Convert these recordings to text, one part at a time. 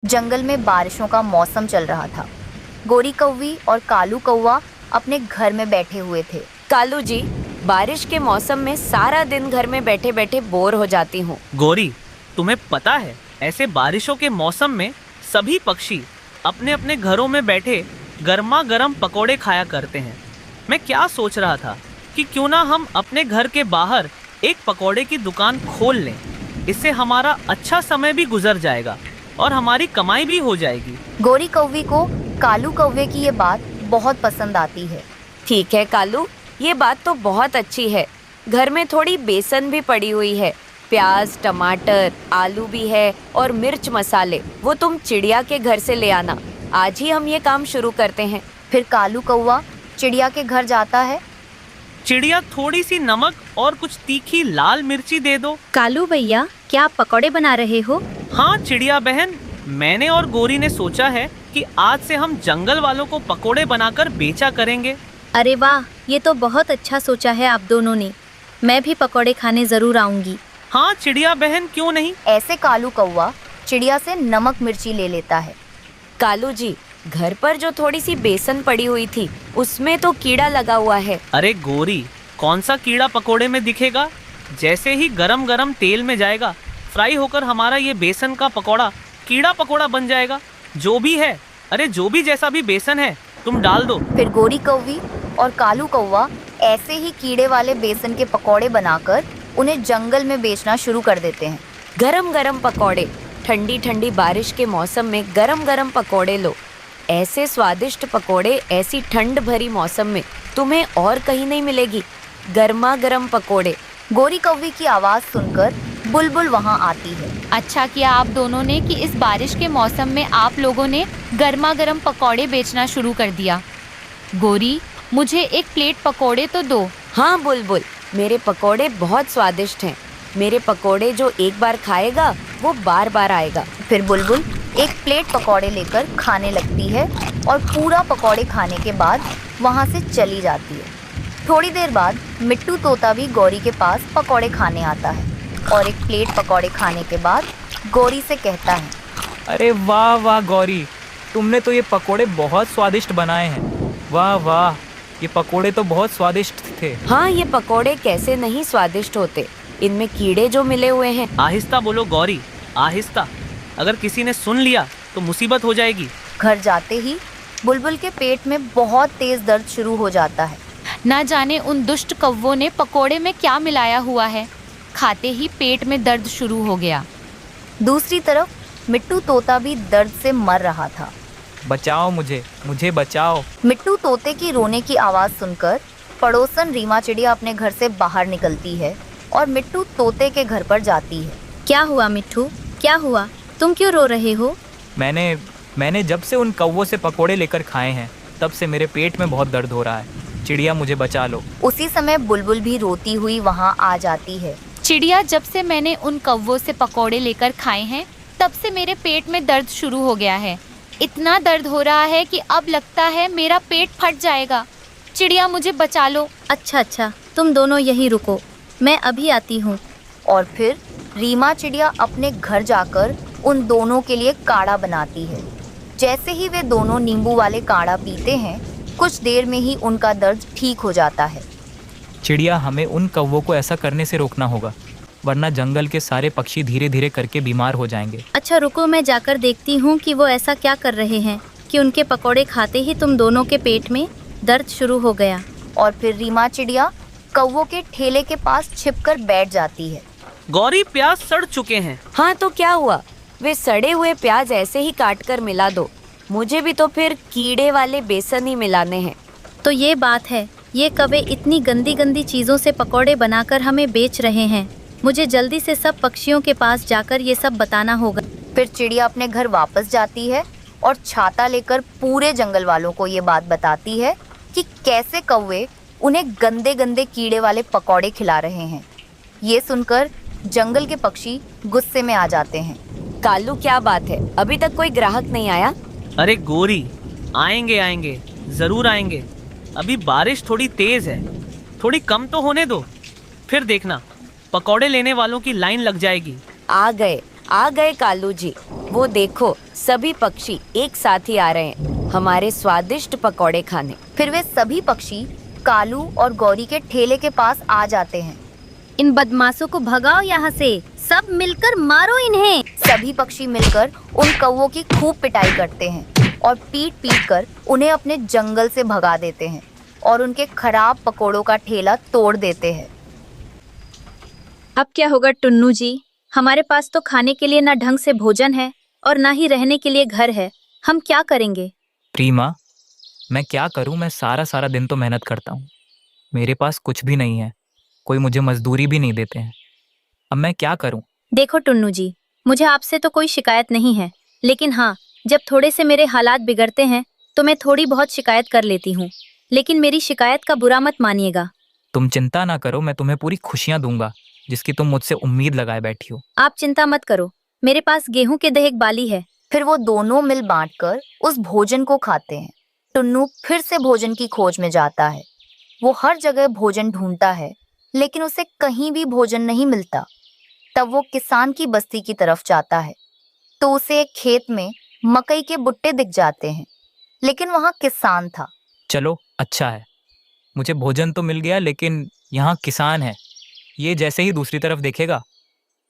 जंगल में बारिशों का मौसम चल रहा था। गोरी कौवी और कालू कौवा अपने घर में बैठे हुए थे। कालू जी, बारिश के मौसम में सारा दिन घर में बैठे बैठे बोर हो जाती हूँ। गोरी, तुम्हें पता है ऐसे बारिशों के मौसम में सभी पक्षी अपने अपने घरों में बैठे गर्मा गर्म पकोड़े खाया करते हैं। मैं क्या सोच रहा था कि क्यों ना हम अपने घर के बाहर एक पकोड़े की दुकान खोल लें। इससे हमारा अच्छा समय भी गुजर जाएगा और हमारी कमाई भी हो जाएगी। गोरी कौवी को कालू कौवे की ये बात बहुत पसंद आती है। ठीक है कालू, ये बात तो बहुत अच्छी है। घर में थोड़ी बेसन भी पड़ी हुई है, प्याज, टमाटर, आलू भी है और मिर्च मसाले, वो तुम चिड़िया के घर से ले आना। आज ही हम ये काम शुरू करते हैं। फिर कालू कौवा चिड़िया के घर जाता है। चिड़िया, थोड़ी सी नमक और कुछ तीखी लाल मिर्ची दे दो। कालू भैया, क्या आप पकौड़े बना रहे हो? हाँ चिड़िया बहन, मैंने और गोरी ने सोचा है कि आज से हम जंगल वालों को पकोड़े बनाकर बेचा करेंगे। अरे वाह, ये तो बहुत अच्छा सोचा है आप दोनों ने। मैं भी पकौड़े खाने जरूर आऊंगी। हाँ चिड़िया बहन, क्यों नहीं। ऐसे कालू कौवा चिड़िया से नमक मिर्ची ले लेता है। कालू जी, घर पर जो थोड़ी सी बेसन पड़ी हुई थी उसमें तो कीड़ा लगा हुआ है। अरे गोरी, कौन सा कीड़ा पकोड़े में दिखेगा? जैसे ही गरम गरम तेल में जाएगा, फ्राई होकर हमारा ये बेसन का पकोड़ा कीड़ा पकोड़ा बन जाएगा। जो भी है, अरे जो भी जैसा भी बेसन है तुम डाल दो। फिर गोरी कौवी और कालू कौवा ऐसे ही कीड़े वाले बेसन के पकोड़े बनाकर उन्हें जंगल में बेचना शुरू कर देते हैं। गरम गरम पकोड़े, ठंडी ठंडी बारिश के मौसम में गरम गरम पकोड़े लो। ऐसे स्वादिष्ट पकोड़े ऐसी ठंड भरी मौसम में तुम्हें और कहीं नहीं मिलेगी। गर्मा गर्म पकोड़े। गोरी कौवी की आवाज़ सुनकर बुलबुल वहां आती है। अच्छा किया आप दोनों ने कि इस बारिश के मौसम में आप लोगों ने गर्मा गर्म पकौड़े बेचना शुरू कर दिया। गोरी, मुझे एक प्लेट पकौड़े तो दो। हाँ बुलबुल, मेरे पकोड़े बहुत स्वादिष्ट हैं। मेरे पकोड़े जो एक बार खाएगा वो बार बार आएगा। फिर बुलबुल एक प्लेट पकौड़े लेकर खाने लगती है और पूरा पकौड़े खाने के बाद वहाँ से चली जाती है। थोड़ी देर बाद मिट्टू तोता भी गौरी के पास पकौड़े खाने आता है और एक प्लेट पकौड़े खाने के बाद गौरी से कहता है, अरे वाह वाह गौरी, तुमने तो ये पकोड़े बहुत स्वादिष्ट बनाए हैं। वाह वाह, ये पकोड़े तो बहुत स्वादिष्ट थे। हाँ, ये पकोड़े कैसे नहीं स्वादिष्ट होते। इनमें कीड़े जो मिले हुए हैं। आहिस्ता बोलो गौरी, आहिस्ता। अगर किसी ने सुन लिया तो मुसीबत हो जाएगी। घर जाते ही बुलबुल के पेट में बहुत तेज दर्द शुरू हो जाता है। ना जाने उन दुष्ट कौवों ने पकोड़े में क्या मिलाया हुआ है। खाते ही पेट में दर्द शुरू हो गया। दूसरी तरफ मिट्टू तोता भी दर्द से मर रहा था। बचाओ मुझे, मुझे बचाओ। मिट्टू तोते की रोने की आवाज़ सुनकर पड़ोसन रीमा चिड़िया अपने घर से बाहर निकलती है और मिट्टू तोते के घर पर जाती है। क्या हुआ मिट्टू, क्या हुआ? तुम क्यों रो रहे हो? मैंने जब से उन कौवों से पकोड़े लेकर खाए हैं तब से मेरे पेट में बहुत दर्द हो रहा है। चिड़िया, मुझे बचा लो। उसी समय बुलबुल भी रोती हुई वहाँ आ जाती है। चिड़िया, जब से मैंने उन कौवों से पकोड़े लेकर खाए हैं तब से मेरे पेट में दर्द शुरू हो गया है। इतना दर्द हो रहा है कि अब लगता है मेरा पेट फट जाएगा। चिड़िया, मुझे बचा लो। अच्छा, तुम दोनों यहीं रुको, मैं अभी आती हूँ। और फिर रीमा चिड़िया अपने घर जाकर उन दोनों के लिए काढ़ा बनाती है। जैसे ही वे दोनों नींबू वाले काढ़ा पीते हैं, कुछ देर में ही उनका दर्द ठीक हो जाता है। चिड़िया, हमें उन कौवों को ऐसा करने से रोकना होगा, वरना जंगल के सारे पक्षी धीरे धीरे करके बीमार हो जाएंगे। अच्छा रुको, मैं जाकर देखती हूँ कि वो ऐसा क्या कर रहे हैं कि उनके पकोड़े खाते ही तुम दोनों के पेट में दर्द शुरू हो गया। और फिर रीमा चिड़िया कौवों के ठेले के पास छिपकर बैठ जाती है। गौरी, प्याज सड़ चुके हैं। हाँ तो क्या हुआ, वे सड़े हुए प्याज ऐसे ही काट कर मिला दो। मुझे भी तो फिर कीड़े वाले बेसन ही मिलाने हैं। तो ये बात है, ये कौवे इतनी गंदी गंदी चीज़ों से पकोड़े बनाकर हमें बेच रहे हैं। मुझे जल्दी से सब पक्षियों के पास जाकर ये सब बताना होगा। फिर चिड़िया अपने घर वापस जाती है और छाता लेकर पूरे जंगल वालों को ये बात बताती है कि कैसे कौवे उन्हें गंदे गंदे कीड़े वाले पकौड़े खिला रहे हैं। ये सुनकर जंगल के पक्षी गुस्से में आ जाते हैं। कालू, क्या बात है, अभी तक कोई ग्राहक नहीं आया? अरे गोरी, आएंगे, जरूर आएंगे। अभी बारिश थोड़ी तेज है, थोड़ी कम तो होने दो, फिर देखना पकौड़े लेने वालों की लाइन लग जाएगी। आ गए, आ गए कालू जी। वो देखो, सभी पक्षी एक साथ ही आ रहे हैं हमारे स्वादिष्ट पकौड़े खाने। फिर वे सभी पक्षी कालू और गौरी के ठेले के पास आ जाते हैं। इन बदमाशों को भगाओ यहाँ से, सब मिलकर मारो इन्हें। सभी पक्षी मिलकर उन कौवों की खूब पिटाई करते हैं और पीट पीट कर उन्हें अपने जंगल से भगा देते हैं और उनके खराब पकोड़ों का ठेला तोड़ देते हैं। अब क्या होगा टुन्नू जी? हमारे पास तो खाने के लिए ना ढंग से भोजन है और ना ही रहने के लिए घर है। हम क्या करेंगे? रीमा, मैं क्या करूं? मैं सारा सारा दिन तो मेहनत करता हूं, मेरे पास कुछ भी नहीं है, कोई मुझे मजदूरी भी नहीं देते हैं। अब मैं क्या करूं? देखो टुन्नू जी, मुझे आपसे तो कोई शिकायत नहीं है, लेकिन हाँ, जब थोड़े से मेरे हालात बिगड़ते हैं तो मैं थोड़ी बहुत शिकायत कर लेती हूँ, लेकिन मेरी शिकायत का बुरा मत मानिएगा। तुम चिंता ना करो, मैं तुम्हें पूरी खुशियां दूंगा जिसकी तुम मुझसे उम्मीद लगाए बैठी हो। आप चिंता मत करो, मेरे पास गेहूं के दही एक बाली है। फिर वो दोनों मिल बांटकर उस भोजन को खाते हैं। टुन्नू फिर से भोजन की खोज में जाता है। वो हर जगह भोजन ढूंढता है, लेकिन उसे कहीं भी भोजन नहीं मिलता। तब वो किसान की बस्ती की तरफ जाता है तो उसे एक खेत में मकई के भुट्टे दिख जाते हैं, लेकिन वहाँ किसान था। चलो अच्छा है, मुझे भोजन तो मिल गया, लेकिन यहाँ किसान है, ये जैसे ही दूसरी तरफ देखेगा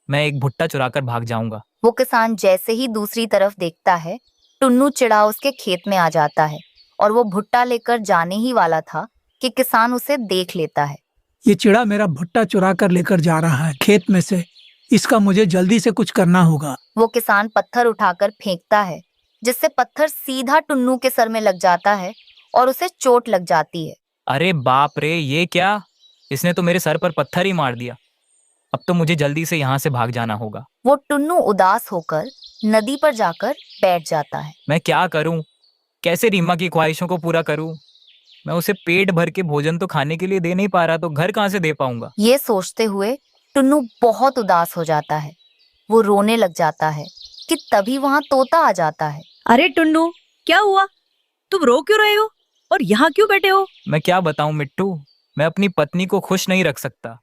मैं एक भुट्टा चुराकर भाग जाऊंगा। वो किसान जैसे ही दूसरी तरफ देखता है, टुन्नू चिढ़ा उसके खेत में आ जाता है और वो भुट्टा लेकर जाने ही वाला था कि किसान उसे देख लेता है। ये चिड़ा मेरा भुट्टा चुरा कर लेकर जा रहा है खेत में से, इसका मुझे जल्दी से कुछ करना होगा। वो किसान पत्थर उठाकर फेंकता है, जिससे पत्थर सीधा टुन्नू के सर में लग जाता है और उसे चोट लग जाती है। अरे बाप रे, ये क्या? इसने तो मेरे सर पर पत्थर ही मार दिया। अब तो मुझे जल्दी से यहाँ से भाग जाना होगा। वो टुन्नू उदास होकर नदी पर जाकर बैठ जाता है। मैं क्या करूं? कैसे रीमा की ख्वाहिशों को पूरा करूं? मैं उसे पेट भर के भोजन तो खाने के लिए दे नहीं पा रहा, तो घर कहाँ से दे पाऊंगा? ये सोचते हुए टुन्नू बहुत उदास हो जाता है। वो रोने लग जाता है कि तभी वहाँ तोता आ जाता है। अरे टुन्नू, क्या हुआ? तुम रो क्यों रहे हो और यहाँ क्यों बैठे हो? मैं क्या बताऊं मिट्टू, मैं अपनी पत्नी को खुश नहीं रख सकता,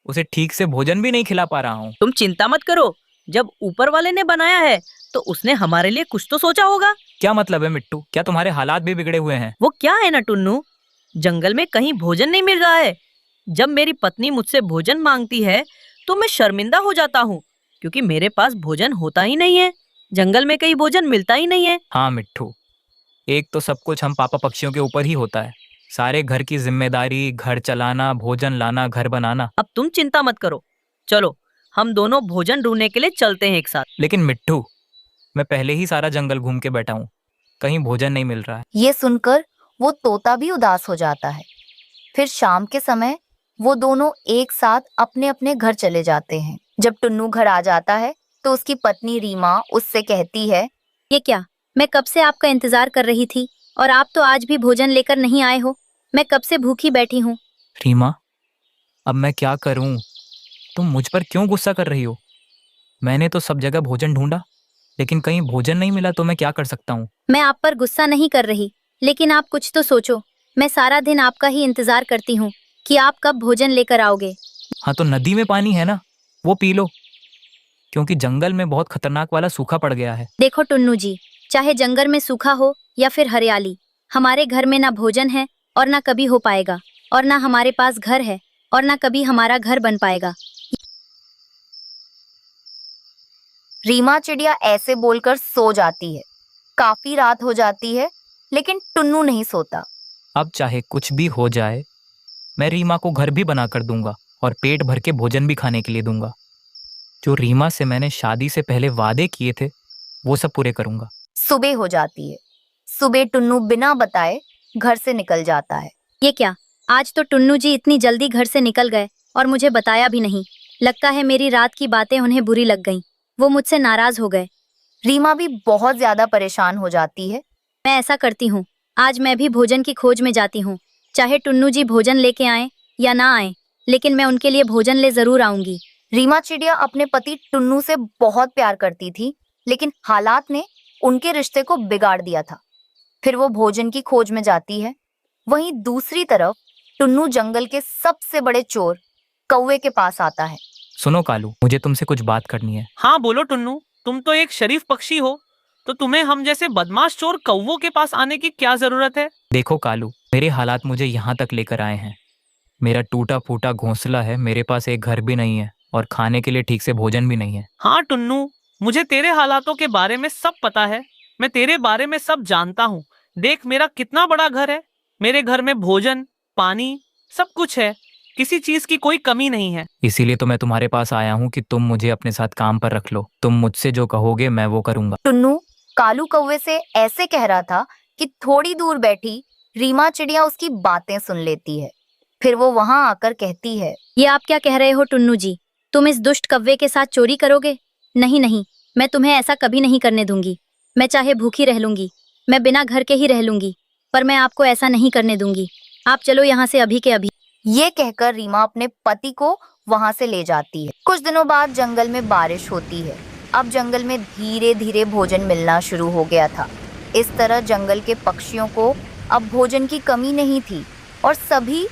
उसे ठीक से भोजन भी नहीं खिला पा रहा हूँ। तुम चिंता मत करो, जब ऊपर वाले ने बनाया है तो उसने हमारे लिए कुछ तो सोचा होगा। क्या मतलब है मिट्टू? क्या तुम्हारे हालात भी बिगड़े हुए हैं? वो क्या है ना टुन्नू, जंगल में कहीं भोजन नहीं मिल रहा है। जब मेरी पत्नी मुझसे भोजन मांगती है तो मैं शर्मिंदा हो जाता हूँ, क्योंकि मेरे पास भोजन होता ही नहीं है। जंगल में कहीं भोजन मिलता ही नहीं है। हाँ मिट्टू, एक तो सब कुछ हम पापा पक्षियों के ऊपर ही होता है, सारे घर की जिम्मेदारी, घर चलाना, भोजन लाना, घर बनाना। अब तुम चिंता मत करो, चलो हम दोनों भोजन ढूंढने के लिए चलते हैं एक साथ। लेकिन मिट्टू, मैं पहले ही सारा जंगल घूम के बैठा हूँ, कहीं भोजन नहीं मिल रहा है। ये सुनकर वो तोता भी उदास हो जाता है। फिर शाम के समय वो दोनों एक साथ अपने अपने घर चले जाते हैं। जब टुन्नू घर आ जाता है तो उसकी पत्नी रीमा उससे कहती है, ये क्या? मैं कब से आपका इंतजार कर रही थी और आप तो आज भी भोजन लेकर नहीं आए हो। मैं कब से भूखी बैठी हूँ। रीमा, अब मैं क्या करूं? तुम मुझ पर क्यों गुस्सा कर रही हो? मैंने तो सब जगह भोजन ढूंढा, लेकिन कहीं भोजन नहीं मिला, तो मैं क्या कर सकता हूँ? मैं आप पर गुस्सा नहीं कर रही, लेकिन आप कुछ तो सोचो। मैं सारा दिन आपका ही इंतजार करती हूँ कि आप कब भोजन लेकर आओगे। हाँ तो नदी में पानी है ना, वो पी लो, क्योंकि जंगल में बहुत खतरनाक वाला सूखा पड़ गया है। देखो टुन्नू जी, चाहे जंगल में सूखा हो या फिर हरियाली, हमारे घर में ना भोजन है और ना कभी हो पाएगा, और ना हमारे पास घर है और ना कभी हमारा घर बन पाएगा। रीमा चिड़िया ऐसे बोलकर सो जाती है। काफी रात हो जाती है, लेकिन टुन्नू नहीं सोता। अब चाहे कुछ भी हो जाए, मैं रीमा को घर भी बना कर दूंगा और पेट भर के भोजन भी खाने के लिए दूंगा। जो रीमा से मैंने शादी से पहले वादे किए थे, वो सब पूरे करूंगा। सुबह हो जाती है। सुबह टुन्नू बिना बताए घर से निकल जाता है। ये क्या? आज तो टुन्नू जी इतनी जल्दी घर से निकल गए और मुझे बताया भी नहीं। लगता है मेरी रात की बातें उन्हें बुरी लग गईं। वो मुझसे नाराज हो गए। रीमा भी बहुत ज्यादा परेशान हो जाती है। मैं ऐसा करती हूँ, आज मैं भी भोजन की खोज में जाती हूँ। चाहे टुन्नू जी भोजन लेके आए या ना आए, लेकिन मैं उनके लिए भोजन ले जरूर आऊंगी। रीमा चिड़िया अपने पति टुन्नू से बहुत प्यार करती थी, लेकिन हालात ने उनके रिश्ते को बिगाड़ दिया था। फिर वो भोजन की खोज में जाती है। वहीं दूसरी तरफ टुन्नू जंगल के सबसे बड़े चोर कौवे के पास आता है। सुनो कालू, मुझे तुमसे कुछ बात करनी है। हाँ बोलो टुन्नू, तुम तो एक शरीफ पक्षी हो, तो तुम्हें हम जैसे बदमाश चोर कौवों के पास आने की क्या जरूरत है? देखो कालू, मेरे हालात मुझे यहाँ तक लेकर आए हैं। मेरा टूटा फूटा घोंसला है, मेरे पास एक घर भी नहीं है और खाने के लिए ठीक से भोजन भी नहीं है। हाँ टुन्नू, मुझे तेरे हालातों के बारे में सब पता है। मैं तेरे बारे में सब जानता हूँ। देख मेरा कितना बड़ा घर है। मेरे घर में भोजन, पानी, सब कुछ है। किसी चीज की कोई कमी नहीं है। इसीलिए तो मैं तुम्हारे पास आया हूँ कि तुम मुझे अपने साथ काम पर रख लो। तुम मुझसे जो कहोगे मैं वो करूँगा। टुन्नू कालू कौवे से ऐसे कह रहा था कि थोड़ी दूर बैठी रीमा चिड़िया उसकी बातें सुन लेती है। फिर वो वहां आकर कहती है, ये आप क्या कह रहे हो टुन्नू जी? तुम इस दुष्ट कव्वे के साथ चोरी करोगे? नहीं नहीं, मैं तुम्हें ऐसा कभी नहीं करने दूंगी। मैं चाहे भूखी रह लूंगी, मैं बिना घर के ही रह लूंगी, पर मैं आपको ऐसा नहीं करने दूंगी। आप चलो यहाँ से अभी के अभी। ये कहकर रीमा अपने पति को वहां से ले जाती है। कुछ दिनों बाद जंगल में बारिश होती है। अब जंगल में धीरे धीरे भोजन मिलना शुरू हो गया था। इस तरह जंगल के पक्षियों को अब भोजन की कमी नहीं थी और सभी